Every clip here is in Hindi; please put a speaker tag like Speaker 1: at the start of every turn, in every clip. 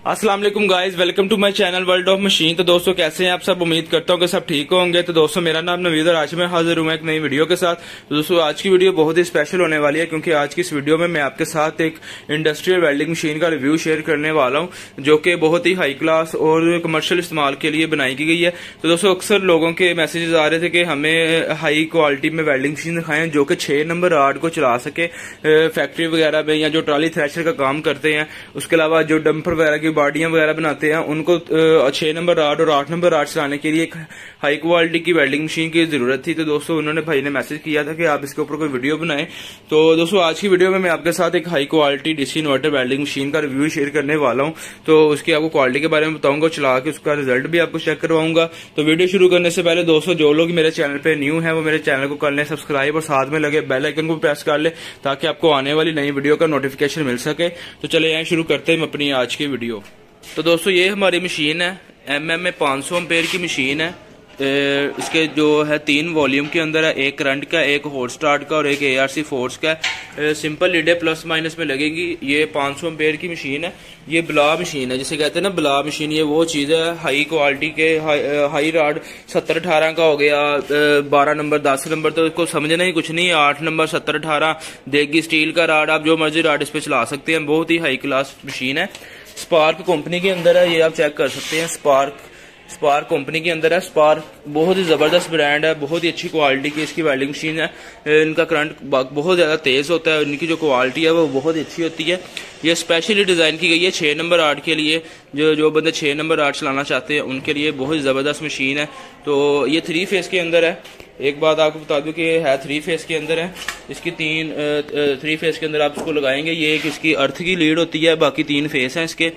Speaker 1: अस्सलाम वालेकुम guys, welcome to my channel world of machine. तो दोस्तों कैसे हैं आप सब? उम्मीद करता हूं कि सब ठीक होंगे। तो दोस्तों मेरा नाम नवीद और आज मैं हाजिर हूं एक नई वीडियो के साथ। तो दोस्तों आज की वीडियो बहुत ही स्पेशल होने वाली है क्योंकि आज की इस वीडियो में मैं आपके साथ एक इंडस्ट्रियल वेल्डिंग मशीन का रिव्यू शेयर करने वाला हूं जो कि बहुत ही हाई क्लास और कमर्शियल इस्तेमाल के लिए बनाई की गई है। तो दोस्तों अक्सर लोगों के मैसेजेस आ रहे थे कि हमें हाई क्वालिटी में वेल्डिंग मशीन दिखाएं जो कि 6 नंबर राड को चला सके फैक्ट्री वगैरह में, या जो ट्रॉली थ्रेशर का काम करते हैं, उसके अलावा जो डंपर वगैरह की बाडियां वगैरह बनाते हैं उनको 6 नंबर राड और 8 नंबर राड चलाने के लिए एक हाई क्वालिटी की वेल्डिंग मशीन की जरूरत थी। तो दोस्तों उन्होंने भाई ने मैसेज किया था कि आप इसके ऊपर कोई वीडियो बनाएं। तो दोस्तों आज की वीडियो में मैं आपके साथ एक high quality DC inverter welding machine का रिव्यू शेयर करने वाला हूं। तो उसकी आपको क्वालिटी के बारे में बताऊंगा, चला के उसका रिजल्ट भी आपको चेक करवाऊंगा। तो वीडियो शुरू करने से पहले दोस्तों जो लोग मेरे चैनल पे न्यू है वो मेरे चैनल को कर लें सब्सक्राइब और साथ में लगे बेल आइकन को प्रेस कर ले ताकि आपको आने वाली नई वीडियो का नोटिफिकेशन मिल सके। तो चले यहाँ शुरू करते हैं अपनी आज की वीडियो। तो दोस्तों ये हमारी मशीन है, में 500 एम्पेयर की मशीन है। इसके जो है 3 वॉल्यूम के अंदर है, एक करंट का, एक हॉट स्टार्ट का और एक ARC फोर्स का। सिंपल लीडें प्लस माइनस में लगेगी। ये 500 एम्पेयर की मशीन है। ये ब्ला मशीन है, जिसे कहते हैं ना ब्ला मशीन। ये वो चीज है हाई क्वालिटी के हाई राड 70-18 का हो गया, 12 नंबर 10 नंबर, तो इसको समझना ही कुछ नहीं। 8 नंबर 70-18 देगी स्टील का राड, आप जो मर्जी राड इस पे चला सकते हैं। बहुत ही हाई क्लास मशीन है। स्पार्क कंपनी के अंदर है, ये आप चेक कर सकते हैं। स्पार्क कंपनी के अंदर है। स्पार्क बहुत ही जबरदस्त ब्रांड है, बहुत ही अच्छी क्वालिटी की इसकी वेल्डिंग मशीन है। इनका करंट बहुत ज्यादा तेज होता है, इनकी जो क्वालिटी है वो बहुत ही अच्छी होती है। ये स्पेशली डिजाइन की गई है 6 नंबर राड के लिए। जो बंदे 6 नंबर राड चलाना चाहते हैं उनके लिए बहुत जबरदस्त मशीन है। तो ये 3 फेस के अंदर है। एक बात आपको बता दूं कि है 3 फेस के अंदर है। इसकी 3 फेस के अंदर आप इसको लगाएंगे। ये एक इसकी अर्थ की लीड होती है, बाकी 3 फेस हैं इसके।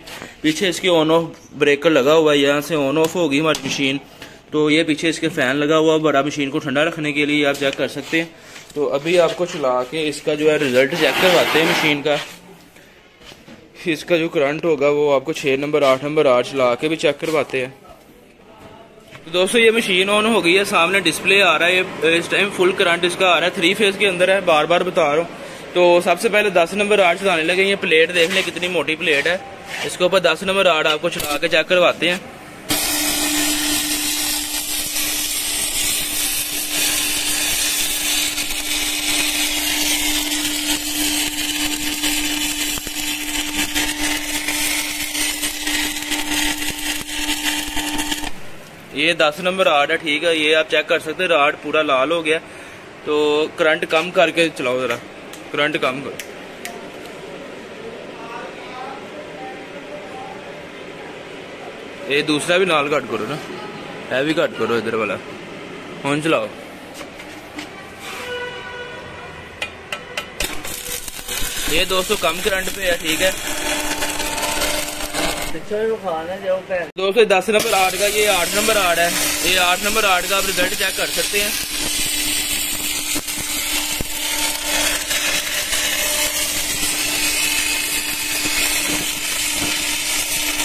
Speaker 1: पीछे इसके ऑन ऑफ ब्रेकर लगा हुआ है, यहाँ से ऑन ऑफ होगी हमारी मशीन। तो ये पीछे इसके फैन लगा हुआ बड़ा, मशीन को ठंडा रखने के लिए, आप चेक कर सकते हैं। तो अभी आपको चला के इसका जो है रिजल्ट चेक करवाते हैं मशीन का। इसका जो करंट होगा वो आपको 6 नंबर 8 नंबर राड चला के भी चेक करवाते हैं। तो दोस्तों ये मशीन ऑन हो गई है, सामने डिस्प्ले आ रहा है। इस टाइम फुल करंट इसका आ रहा है, 3 फेज के अंदर है, बार बार बता रहा हूँ। तो सबसे पहले 10 नंबर राड चलाने लगे। ये प्लेट देख लें कितनी मोटी प्लेट है। इसके ऊपर 10 नंबर राड आपको चला के चेक करवाते हैं। ये 10 नंबर राड है, ठीक है। ये आप चेक कर सकते हैं, राड पूरा लाल हो गया। तो करंट कम करके चलाओ, जरा करंट कम करो। ये दूसरा भी नाल कट करो ना, है भी कट करो इधर वाला। फोन चलाओ। ये दोस्तों कम करंट पे है, ठीक है। दोस्तों 10 नंबर राड का ये 8 नंबर राड है। ये 8 नंबर राड का आप रिजल्ट चेक कर सकते हैं।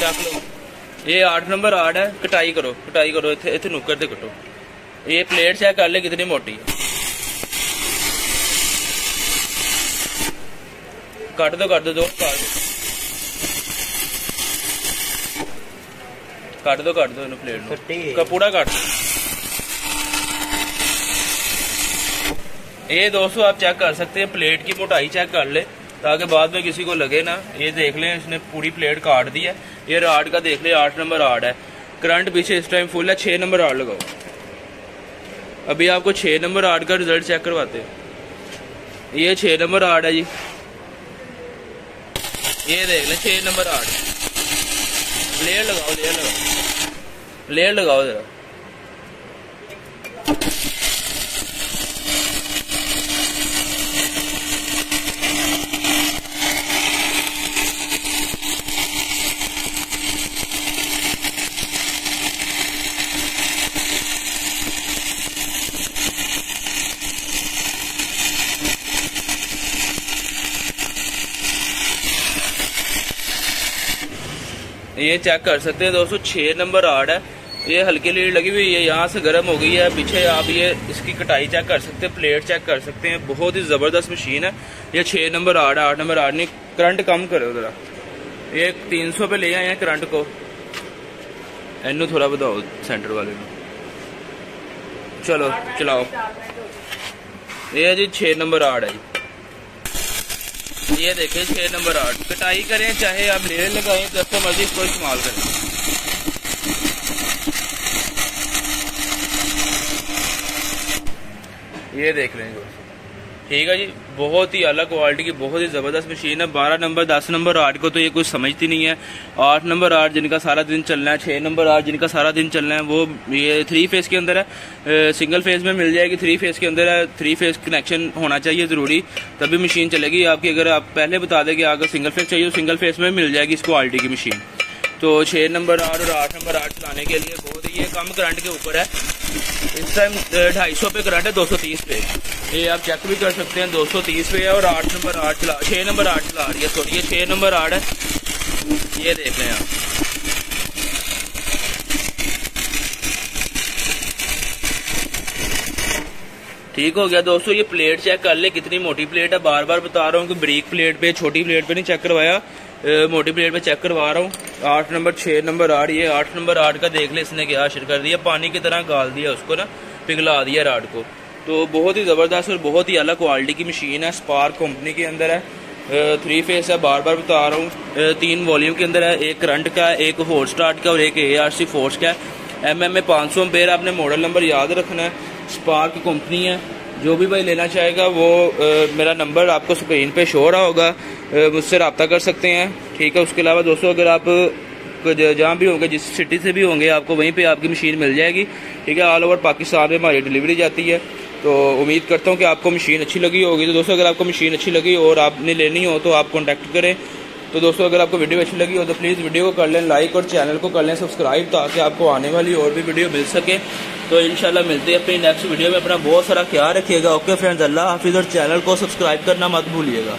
Speaker 1: चेक लो, ये 8 नंबर राड है। कटाई करो इथे नुक्कर से कटो। ये प्लेट चेक कर ले कितनी मोटी है। काट दो दोस्त, काट दो इन प्लेट का पूरा काट दो। ये दोस्तों आप चेक कर सकते हैं, प्लेट की मोटाई चेक कर ले ताकि बाद में किसी को लगे ना। ये देख लें, इसने पूरी प्लेट काट दी है। ये राड का देख ले 8 नंबर राड है। करंट पीछे इस टाइम फुल है। 6 नंबर राड लगाओ। अभी आपको 6 नंबर राड का रिजल्ट चेक करवाते हैं। ये 6 नंबर राड है जी, ये देख ले 6 नंबर राड। लेयर लगाओ जरा। ये चेक कर सकते हैं दोस्तों, 6 नंबर राड है। ये हल्की लीड लगी हुई है, यहाँ से गर्म हो गई है। पीछे आप ये इसकी कटाई चेक कर सकते हैं, प्लेट चेक कर सकते हैं। बहुत ही जबरदस्त मशीन है। ये 6 नंबर राड है, 8 नंबर राड नहीं। करंट कम करो जरा। ये 300 पे ले आए हैं करंट को। इनू थोड़ा बताओ सेंटर वाले को। चलो चलाओ। ये है जी 6 नंबर आड़ है। ये देखें 6 नंबर आड़। कटाई करें चाहे आप लेरे लगाएं, जैसे मर्जी इसको इस्तेमाल करें। ये देख लें ठीक है जी, बहुत ही अलग क्वालिटी की बहुत ही ज़बरदस्त मशीन है। 12 नंबर 10 नंबर आर्ट को तो ये कुछ समझती नहीं है। 8 नंबर आर्ट जिनका सारा दिन चलना है, 6 नंबर आर्ट जिनका सारा दिन चलना है, वो ये 3 फेस के अंदर है। सिंगल फेस में मिल जाएगी, 3 फेस के अंदर है। 3 फेस कनेक्शन होना चाहिए ज़रूरी, तभी मशीन चलेगी आपकी। अगर आप पहले बता दें कि अगर सिंगल फेस चाहिए तो सिंगल फेस में मिल जाएगी इस क्वालिटी की मशीन। तो 6 नंबर आर्ट और 8 नंबर आर्ट चलाने के लिए बहुत ही ये कम करंट के ऊपर है। इस टाइम 250 पे करंट है, 230 पे। ये आप चेक भी कर सकते हैं, 230 पे है। और 8 नंबर आर्ट चला 6 नंबर आर्ट चला रही है, सॉरी ये 6 नंबर आर्ट है। ये देख लें आप। ठीक हो गया दोस्तों। ये प्लेट चेक कर ले कितनी मोटी प्लेट है। बार बार बता रहा हूँ कि ब्रीक प्लेट पे, छोटी प्लेट पे नहीं चेक करवाया, मोटी प्लेट पे चेक करवा रहा हूँ। 8 नंबर 6 नंबर आड़। ये 8 नंबर आड़ का देख ले इसने क्या असर कर दिया, पानी की तरह गाल दिया उसको ना, पिघला दिया राड को। तो बहुत ही ज़बरदस्त और बहुत ही अलग क्वालिटी की मशीन है। स्पार्क कंपनी के अंदर है। 3 फेस है, बार बार बता रहा हूँ। 3 वॉल्यूम के अंदर है, एक करंट का है, एक हॉट स्टार्ट का और एक ARC फोर्स का है। MM में 500 एम्पेयर। आपने मॉडल नंबर याद रखना है। स्पार्क कंपनी है। जो भी भाई लेना चाहेगा वो मेरा नंबर आपको स्क्रीन पे शो रहा होगा, मुझसे रब्ता कर सकते हैं। ठीक है। उसके अलावा दोस्तों अगर आप जहाँ भी होंगे, जिस सिटी से भी होंगे, आपको वहीं पे आपकी मशीन मिल जाएगी। ठीक है। ऑल ओवर पाकिस्तान में हमारी डिलीवरी जाती है। तो उम्मीद करता हूँ कि आपको मशीन अच्छी लगी होगी। तो दोस्तों अगर आपको मशीन अच्छी लगी और आपने लेनी हो तो आप कॉन्टैक्ट करें। तो दोस्तों अगर आपको वीडियो अच्छी लगी हो तो प्लीज़ वीडियो को कर लें लाइक और चैनल को कर लें सब्सक्राइब, ताकि आपको आने वाली और भी वीडियो मिल सके। तो इंशाल्लाह मिलते हैं अपनी नेक्स्ट वीडियो में। अपना बहुत सारा ख्याल रखिएगा। ओके फ्रेंड्स, अल्लाह हाफिज़। और चैनल को सब्सक्राइब करना मत भूलिएगा।